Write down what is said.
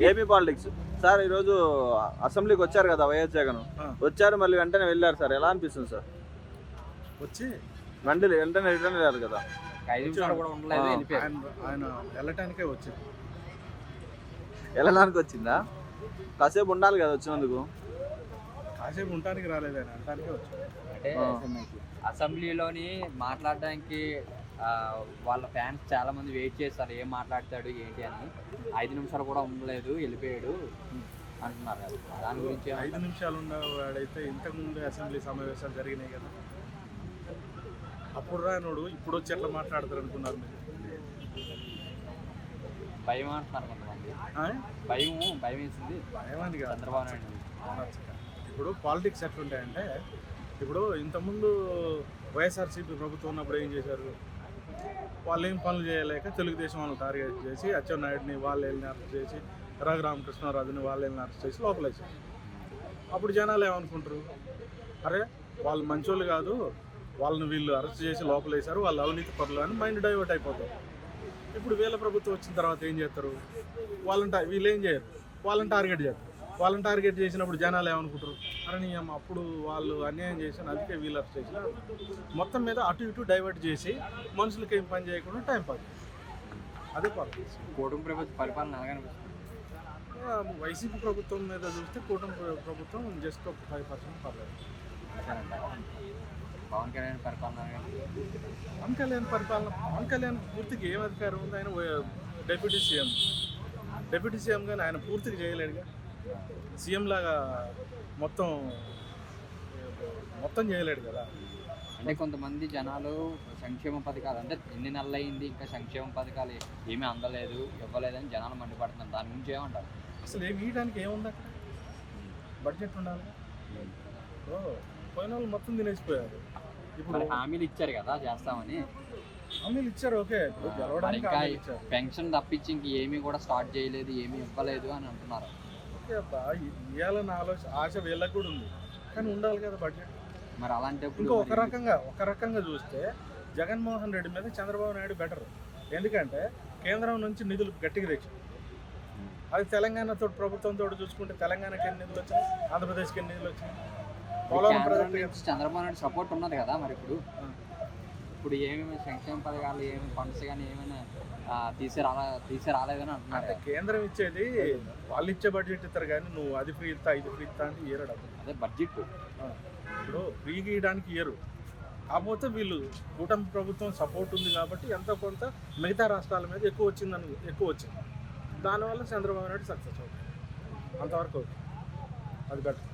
AP politics sir, ఈరోజు అసెంబ్లీకి వచ్చారు కదా వైఎస్ జగన్, వచ్చారు మళ్ళీ వెంటనే వెళ్ళారు సార్, ఎలా అనిపిస్తుంది సార్? వచ్చి వెంటనే రిటర్న్ వెళ్ళారు కదా, ఆయన వెళ్ళటానికే వచ్చింది. వెళ్ళడానికి వచ్చిందా? కాసేపు ఉండాలి కదా వచ్చినందుకు. కాసేపు ఉండటానికి రాలేదు, ఆయన వెళ్ళటానికే వచ్చింది. అంటే అసెంబ్లీలోని మాట్లాడడానికి వాళ్ళ ఫ్యాన్స్ చాలా మంది వెయిట్ చేస్తారు, ఏం మాట్లాడతాడు ఏంటి అని. 5 నిమిషాలు కూడా ఉండలేదు, వెళ్ళిపోయాడు అంటున్నారు కదా, దాని గురించి. 5 నిమిషాలు ఉన్నవాడైతే ఇంతకుముందు అసెంబ్లీ సమావేశాలు జరిగినాయి కదా, అప్పుడు రానోడు ఇప్పుడు వచ్చి ఎట్లా మాట్లాడతారు అనుకున్నారు మీరు? భయం అంటున్నారు కొంతమంది, భయం వేసింది. భయమని కాదు, చంద్రబాబు నాయుడు. ఇప్పుడు పాలిటిక్స్ ఎట్లుంటాయంటే, ఇప్పుడు ఇంతకుముందు వైఎస్ఆర్సీపీ ప్రభుత్వం ఉన్నప్పుడు ఏం చేశారు, వాళ్ళు ఏం పనులు చేయలేక తెలుగుదేశం వాళ్ళు టార్గెట్ చేసి అచ్చెన్నాయుడిని వాళ్ళు వెళ్ళిన అరెస్ట్ చేసి, రఘురామకృష్ణరాజుని వాళ్ళు వెళ్ళిన అరెస్ట్ చేసి లోపలేసారు. అప్పుడు జనాలు ఏమనుకుంటారు, అరే వాళ్ళు మంచోళ్ళు కాదు, వాళ్ళని వీళ్ళు అరెస్ట్ చేసి లోపలేశారు, వాళ్ళు అవినీతి పరులు అని మైండ్ డైవర్ట్ అయిపోతారు. ఇప్పుడు వీళ్ళ ప్రభుత్వం వచ్చిన తర్వాత ఏం చేస్తారు, వీళ్ళు ఏం చేయరు, వాళ్ళని టార్గెట్ చేస్తారు. వాళ్ళని టార్గెట్ చేసినప్పుడు జనాలు ఏమనుకుంటారు, అరే అప్పుడు వాళ్ళు అన్యాయం చేశాను అందుకే వీళ్ళు అరెస్ట్ చేసిన, మొత్తం మీద అటు ఇటు డైవర్ట్ చేసి మనుషులకి ఏం పని చేయకుండా టైం పాస్. అదే పాలిటిక్స్. కూటమి ప్రభుత్వ పరిపాలన వైసీపీ ప్రభుత్వం మీద చూస్తే కూటమి ప్రభుత్వం జస్ట్ ఒక 5% పర్లేదు. పవన్ కళ్యాణ్ పరిపాలన పవన్ కళ్యాణ్ పూర్తిగా ఏం అధికారం ఉంది? ఆయన డిప్యూటీ సీఎం కానీ ఆయన పూర్తిగా చేయలేడుగా. సీఎం లాగా మొత్తం చేయలేడు కదా. అంటే కొంతమంది జనాలు సంక్షేమ పథకాలు అంటే ఎన్ని నెలలు అయింది ఇంకా సంక్షేమ పథకాలు ఏమీ అందలేదు ఇవ్వలేదని జనాలు మండిపడుతున్నారు, దాని గురించి ఏమంటారు? అసలు ఏమి ఇవ్వడానికి ఏముంది అక్కడ? బడ్జెట్ ఉండాలి. పోయిన వాళ్ళు మొత్తం తినేసిపోయారు. ఇప్పుడు హామీలు ఇచ్చారు కదా చేస్తామని, హామీలు ఇచ్చారు, ఓకే, ఇంకా పెన్షన్ తప్పించి ఇంక ఏమీ కూడా స్టార్ట్ చేయలేదు, ఏమీ ఇవ్వలేదు అని అంటున్నారు. ఓకే అబ్బా, ఇవ్వాలన్న ఆశ వీళ్ళకి కూడా ఉంది, కానీ ఉండాలి కదా బడ్జెట్. మరి అలాంటప్పుడు ఇంకా ఒక రకంగా చూస్తే జగన్మోహన్ రెడ్డి మీద చంద్రబాబు నాయుడు బెటర్. ఎందుకంటే కేంద్రం నుంచి నిధులు గట్టిగా తెచ్చి, అది తెలంగాణతో ప్రభుత్వంతో చూసుకుంటే తెలంగాణకి ఎన్ని నిధులు వచ్చాయి, ఆంధ్రప్రదేశ్కి ఎన్ని నిధులు వచ్చాయి. చంద్రబాబు నాయుడు సపోర్ట్ ఉన్నది కదా, మరి ఇప్పుడు ఏమేమి సంక్షేమ పథకాలు ఏమి ఫండ్స్ కానీ ఏమైనా తీసుకురాలేదని అంటున్నారు. కేంద్రం ఇచ్చేది వాళ్ళు ఇచ్చే బడ్జెట్ ఇస్తారు, కానీ నువ్వు అది ఫ్రీ ఇస్తా ఇది ఫ్రీ ఇస్తా అంటే ఇయ్యరు డబ్బులు. అదే బడ్జెట్ ఇప్పుడు ఫ్రీగా ఇవ్వడానికి ఇయ్యరు. కాకపోతే వీళ్ళు కూటమి ప్రభుత్వం సపోర్ట్ ఉంది కాబట్టి ఎంతో కొంత మిగతా రాష్ట్రాల మీద ఎక్కువ వచ్చింది. దానివల్ల చంద్రబాబు నాయుడు సక్సెస్ అవుతుంది, అంతవరకు అవుతుంది. అది బెటర్.